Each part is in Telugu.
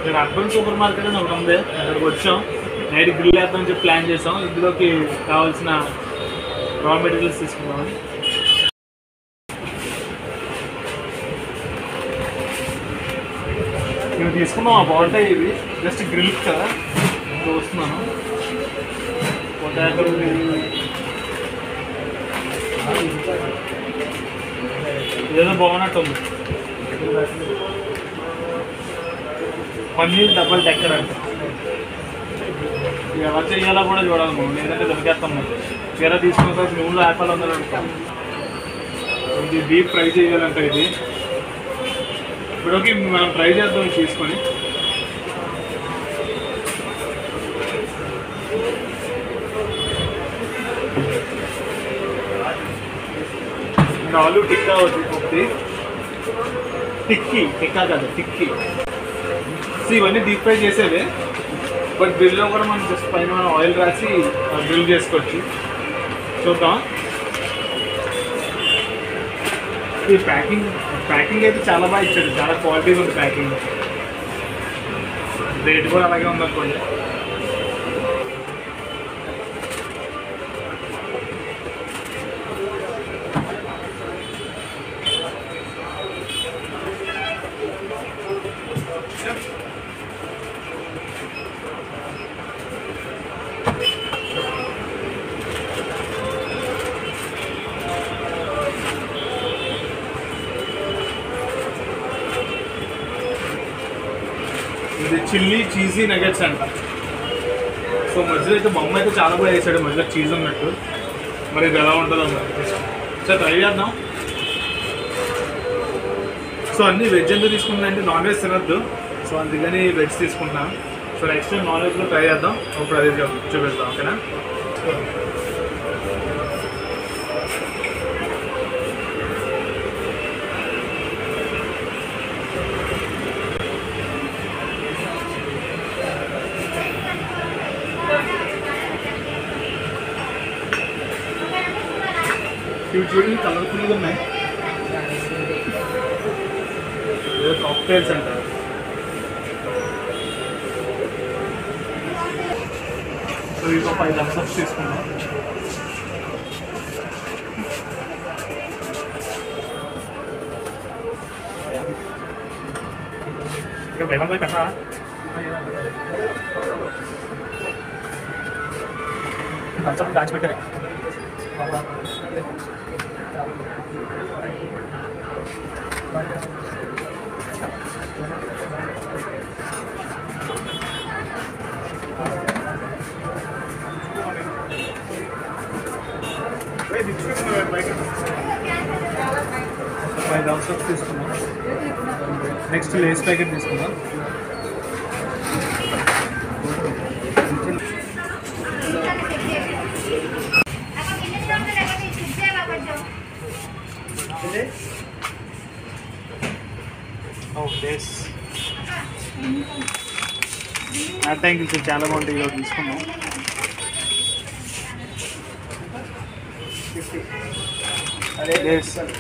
ఇక్కడ అర్బన్ సూపర్ మార్కెట్ అని ఒకటి ఉంది, అక్కడికి వచ్చాం. నైట్ గ్రిల్ వేద్దామని చెప్పి ప్లాన్ చేసాం. ఇందులోకి కావాల్సిన రా మెటీరియల్స్ తీసుకున్నాం. ఇవి తీసుకున్నాం, బాగుంటాయి. ఇవి జస్ట్ గ్రిల్ కదా చూస్తున్నాను. పొటాటో ఏదో బాగున్నట్టు ఉంది. పన్నీర్ డబల్ డెక్కర్ అంటే ఎలా చేయాలో కూడా చూడాలి మనం, లేదంటే దొరికేస్తాం. మనం చీర తీసుకున్న తర్వాత నూనెలో యాపాలు ఉందని అనుకుంటాం. ఇది డీప్ ఫ్రై చేయాలంట. ఇది ఇప్పటికి మనం ట్రై చేద్దాం తీసుకొని. ఆలు టిక్కా ఒకటి, టిక్కా కాదు టిక్కీ. ఇవన్నీ డీప్ ఫ్రై చేసేవే, బట్ గ్రిల్లో కూడా మనం జస్ట్ పైన మనం ఆయిల్ రాసి గ్రిల్ చేసుకోవచ్చు. చూద్దాం. ఈ ప్యాకింగ్ అయితే చాలా బాగా ఇచ్చాడు, చాలా క్వాలిటీ ఉంది ప్యాకింగ్. రేట్ కూడా అలాగే ఉందనుకోండి. ఇది చిల్లీ చీజీ నగెట్స్ అంట. సో మధ్యలో అయితే బొమ్మ అయితే చాలా బాగా వేసాడు, మధ్యలో చీజ్ ఉన్నట్టు. మరి ఇది ఎలా ఉంటుందో మరి సార్ ట్రై చేద్దాం. సో అన్నీ వెజ్ ఎందుకు తీసుకుంటున్నానంటే నాన్ వెజ్ తినద్దు, సో అందుకని వెజ్ తీసుకుంటున్నాను. సో నెక్స్ట్ నాన్ వెజ్లో ట్రై చేద్దాం. ఇప్పుడు అది చూపిస్తాం, ఓకేనా? ఇవి చూడండి కలర్ఫుల్గా ఉన్నాయి. ఏదో కాక్టైల్స్ అంటారు. సో ఇక 5 థమ్స్ తీసుకున్నాం. ఇక బెల్లం కట్టా థమ్స్ దాచిపెట్టారు. ఫైవ్ థమ్స్ తీసుకున్నాం. నెక్స్ట్ లేస్ ప్యాకెట్ తీసుకున్నాం. Thank you. చాలా బాగుంటాయి. ఈరోజు తీసుకున్నాం.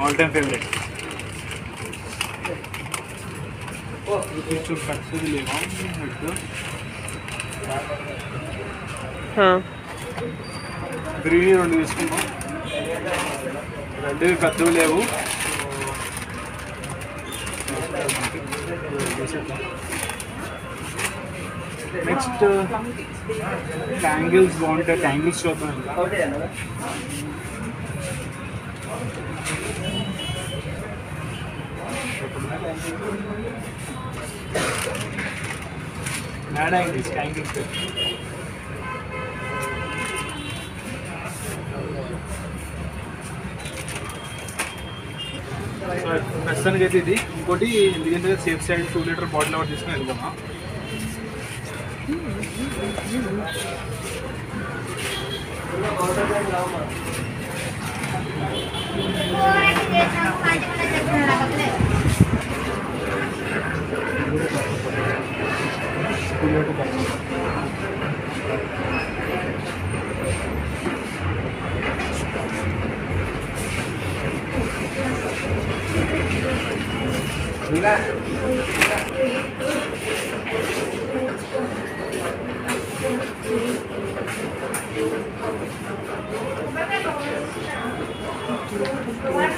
All time favourite. గ్రీన్ 2 తీసుకున్నాం. 2 పెద్దవి లేవు. నెక్స్ట్ ట్యాంగిల్స్ బాగుంటాయి. ట్యాంగిల్స్ చూద్దాం. ట్యాంగిల్స్ ప్రస్తుతానికి అయితే ఇది. ఇంకోటి ఎందుకంటే సేఫ్ సైడ్ 2 లీటర్ బాటిల్ ఒకటి తీసుకుని వెళ్దామా.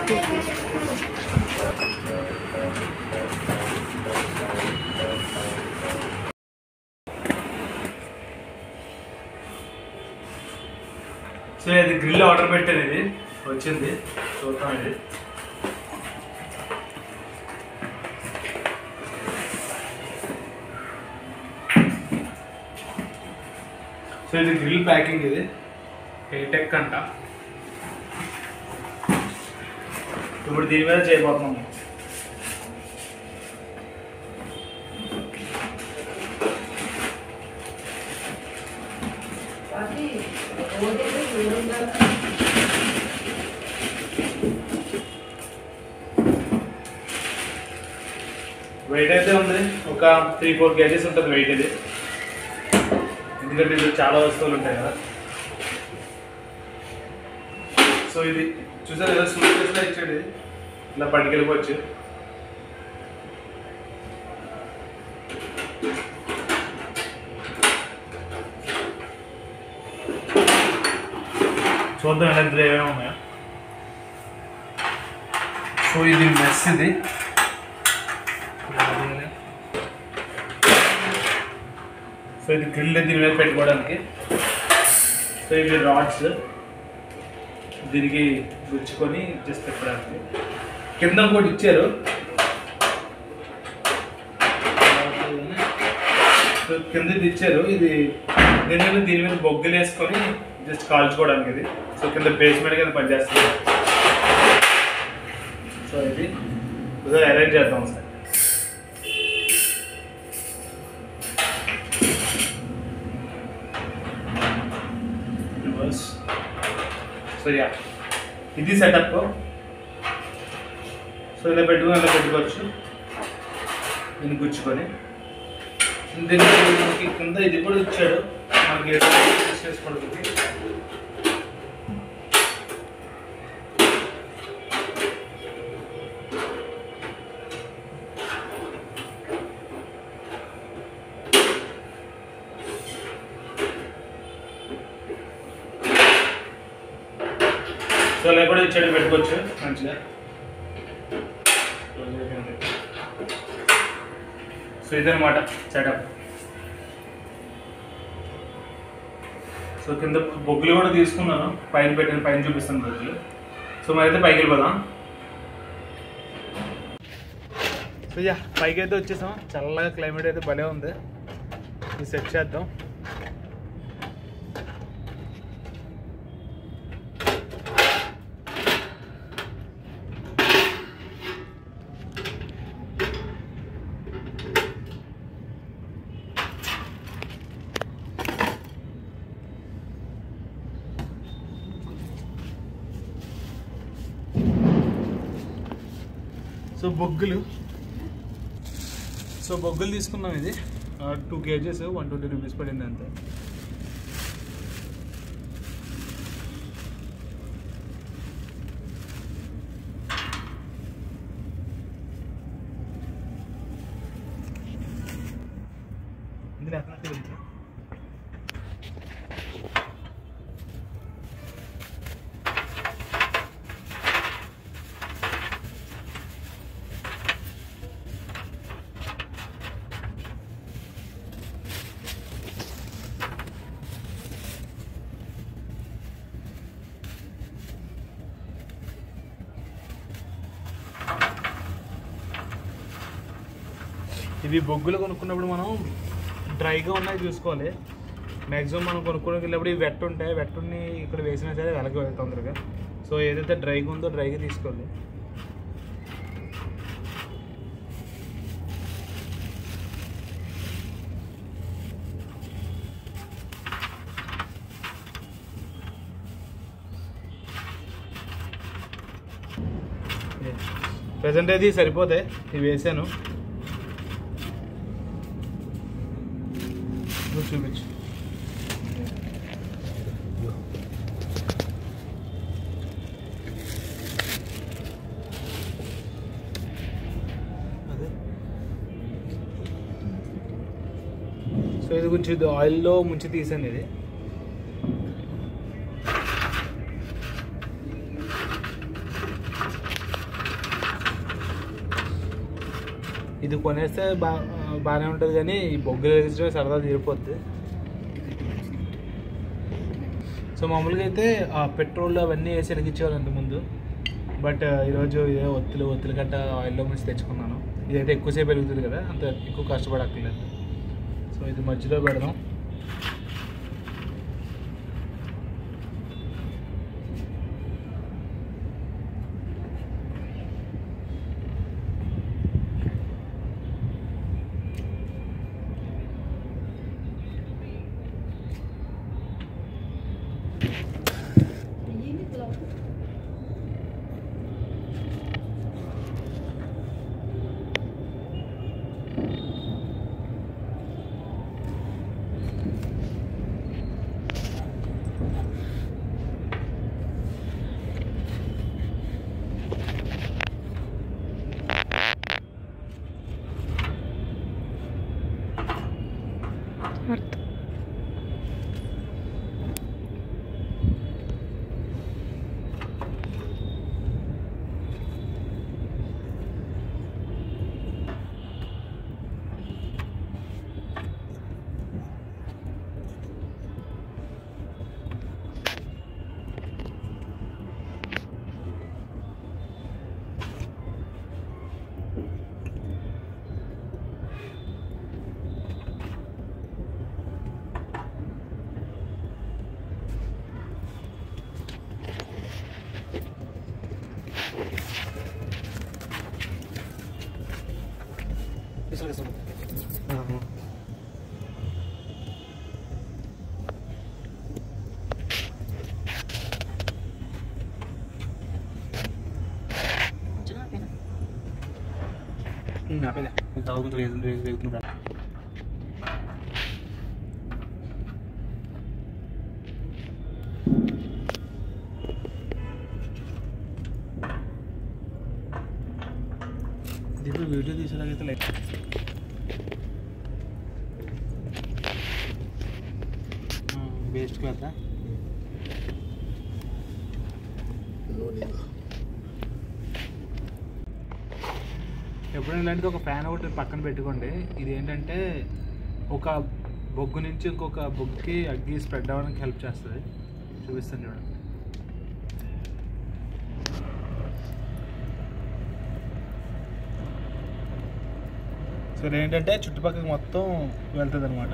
సో ఇది గ్రిల్ ఆర్డర్ పెట్టాను, ఇది వచ్చింది, చూద్దాం ఇది. సో ఇది గ్రిల్ ప్యాకింగ్, ఇది హైటెక్ అంట. ఇప్పుడు దీని మీద చేయబోతున్నాము. వెయిట్ అయితే ఉంది, ఒక 3-4 kgs ఉంటుంది వెయిట్ ఇది, ఎందుకంటే ఇది చాలా వస్తువులు ఉంటాయి కదా. సో ఇది చూసారు కదా, సూట్ కేసులో ఇచ్చాడు, ఇది ఇలా పట్టుకెళ్ళిపోవచ్చు. చూద్దాం ఎలా ఇందులో ఏమేమి ఉన్నాయో. సో ఇది మెస్, ఇది సో ఇది గ్రిల్ దీని మీద పెట్టుకోవడానికి. సో ఇవి రాడ్స్ దీనికి గుచ్చుకొని జస్ట్ పెట్టడానికి. కింద కూడా ఇచ్చారు, సో కింద ఇచ్చారు. ఇది దీని మీద బొగ్గులు వేసుకొని జస్ట్ కాల్చుకోవడానికి ఇది. సో కింద బేస్మెంట్ కింద పనిచేస్తుంది. సో ఇది అరేంజ్ చేద్దాం సార్. సో యా ఇది సెటప్. సో ఇలా పెట్టుకోవచ్చు దీన్ని గుచ్చుకొని. దీనికి కింద ఇది కూడా ఇచ్చాడు మనకి చేసుకోవడానికి. సో ఇలా కూడా ఇచ్చాడు, పెట్టుకోవచ్చు మంచిగా. సో ఇదన్నమాట సెటప్. సో కింద బొగ్గులు కూడా తీసుకున్నాను, పైన పెట్టిన, పైన చూపిస్తాను బొగ్గులు. సో మరైతే పైకి వెళ్ళిపోదాం. సో యా పైకి అయితే వచ్చేసాం. చల్లగా క్లైమేట్ అయితే భలే ఉంది. ఇది సెట్ చేద్దాం. సో బొగ్గులు తీసుకున్నాం. ఇది 2 kgs 120 రూపీస్ పడింది అంతే. ఇందులో ఎక్కడ ఇవి బొగ్గులు కొనుక్కున్నప్పుడు మనం డ్రైగా ఉన్నాయి చూసుకోవాలి. మ్యాక్సిమం మనం కొనుక్కోవడానికి వెళ్ళినప్పుడు ఇవి వెట్ ఉంటాయి, వెట్టుని ఇక్కడ వేసినా సరే వెనక్కి వెళ్తాం తొందరగా. సో ఏదైతే డ్రైగా ఉందో డ్రైగా తీసుకోవాలి. ప్రజెంట్ అయితే సరిపోతాయి, ఇవి వేసాను. చూపించు. సో ఇది కొంచెం ఆయిల్లో ముంచి తీసాను. ఇది ఇది కొనేస్తే బాగానే ఉంటుంది, కానీ ఈ బొగ్గులు వెలిగించడం సరదా తీరిపోద్ది. సో మామూలుగా అయితే పెట్రోల్ అవన్నీ వేసి వెలిగించేవాళ్ళు అంతకుముందు. బట్ ఈరోజు ఇదే ఒత్తులు గట్ట ఆయిల్లో నుంచి తెచ్చుకున్నాను. ఇదైతే ఎక్కువసేపు వెలుగుతుంది కదా, అంత ఎక్కువ కష్టపడక్కర్లేదు. సో ఇది మధ్యలో పెడదాం. దీంట్లో వీడియో తీసేలాగైతే లైక్ బేస్ట్ కదా. ఎప్పుడైనా ఇలాంటిది ఒక ఫ్యాన్ ఒకటి పక్కన పెట్టుకోండి. ఇది ఏంటంటే ఒక బొగ్గు నుంచి ఇంకొక బొగ్గుకి అగ్గి స్ప్రెడ్ అవ్వడానికి హెల్ప్ చేస్తుంది. చూపిస్తాను చూడండి. సో ఇదేంటంటే చుట్టుపక్కల మొత్తం వెళ్తుంది అనమాట.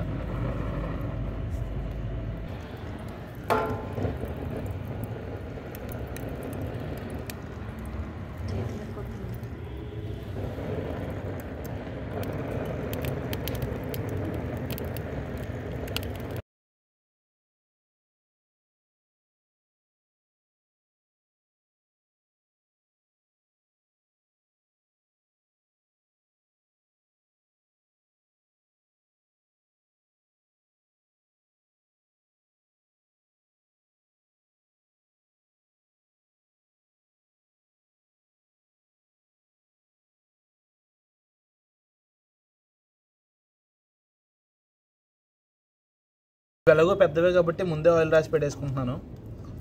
ఎలాగో పెద్దవే కాబట్టి ముందే ఆయిల్ రాసి పెట్టేసుకుంటున్నాను.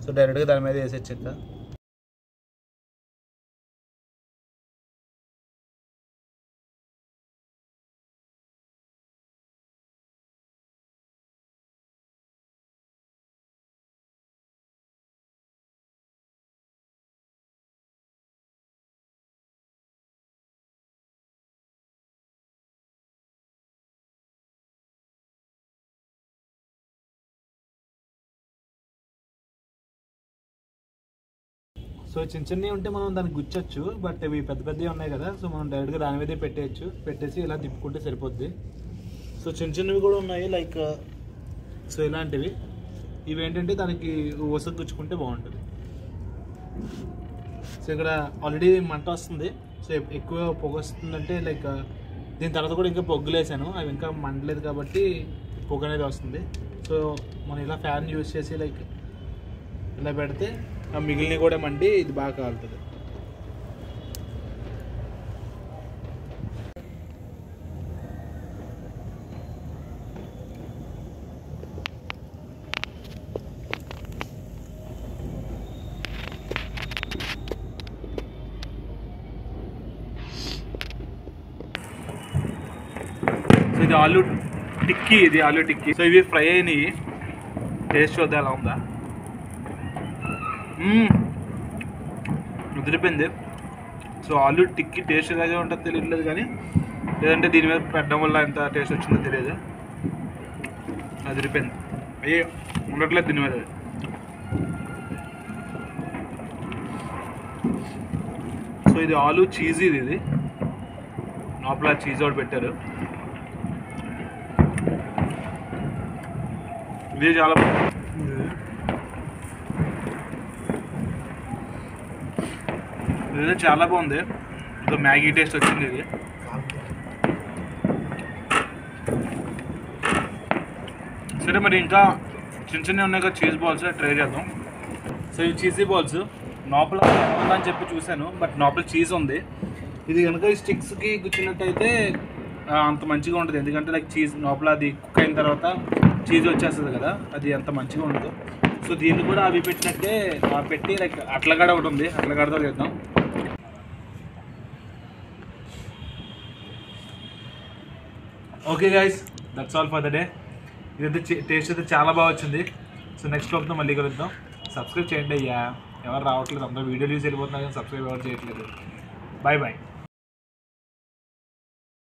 సో డైరెక్ట్గా దాని మీద వేసేచ్చు. ఇంకా సో చిన్న చిన్నవి ఉంటే మనం దానికి గుచ్చొచ్చు, బట్ ఇవి పెద్ద పెద్దవి ఉన్నాయి కదా, సో మనం డైరెక్ట్గా దాని మీదే పెట్టేసి ఇలా తిప్పుకుంటే సరిపోద్ది. సో చిన్న చిన్నవి కూడా ఉన్నాయి లైక్ సో ఇలాంటివి. ఇవి ఏంటంటే దానికి వసతి గుచ్చుకుంటే బాగుంటుంది. సో ఇక్కడ ఆల్రెడీ మంట వస్తుంది. సో ఎక్కువ పొగ వస్తుందంటే లైక్ దీని తర్వాత కూడా ఇంకా పొగ్గులు వేసాను, అవి ఇంకా మండలేదు కాబట్టి పొగ అనేది వస్తుంది. సో మనం ఇలా ఫ్యాన్ యూజ్ చేసి లైక్ ఇలా పెడితే ఆ మిగిలినవి కూడా మండి ఇది బాగా కాలుతుంది. ఇది ఆలూ టిక్కీ, ఇది ఆలూ టిక్కీ. సో ఇవి ఫ్రై అయినాయి, టేస్ట్ చూద్దాం ఎలా ఉందా. ముదిరిపోయింది. సో ఆలూ టిక్కీ టేస్ట్ ఎలాగే ఉంటుందో తెలియట్లేదు, కానీ లేదంటే దీని మీద పెట్టడం వల్ల ఎంత టేస్ట్ వచ్చిందో తెలియదు. అదిరిపోయింది, అయ్యే ఉండట్లేదు దీని మీద. సో ఇది ఆలూ చీజ్, ఇది లోపల చీజ్ ఒకటి పెట్టారు. ఇది చాలా ఇది చాలా బాగుంది. ఇంకా మ్యాగీ టేస్ట్ వచ్చింది ఇది. సరే మరి ఇంకా చిన్న చిన్నవి ఉన్నాయి కదా చీజ్ బాల్స్, ట్రై చేద్దాం. సో ఇవి చీజీ బాల్స్ లోపల అని చెప్పి చూశాను, బట్ లోపల చీజ్ ఉంది. ఇది కనుక ఈ స్టిక్స్కి గుచ్చినట్టయితే అంత మంచిగా ఉంటుంది, ఎందుకంటే లైక్ చీజ్ లోపల అది కుక్ అయిన తర్వాత చీజ్ వచ్చేస్తుంది కదా, అది అంత మంచిగా ఉండదు. సో దీన్ని కూడా అవి పెట్టినట్టే పెట్టి లైక్ అట్లగడ ఒకటి ఉంది, అట్లగడతో చేద్దాం. Okay guys, that's all for the day. ఇదైతే టేస్ట్ అయితే చాలా బాగా వచ్చింది. సో నెక్స్ట్ వ్లాగ్తో మళ్ళీ కలుద్దాం. సబ్స్క్రైబ్ చేయండి అయ్యా, ఎవరు రావట్లేదు, అందరూ వీడియోలు చూసి వెళ్ళిపోతున్నారు కానీ సబ్స్క్రైబ్ ఎవరు చేయట్లేదు. Bye bye.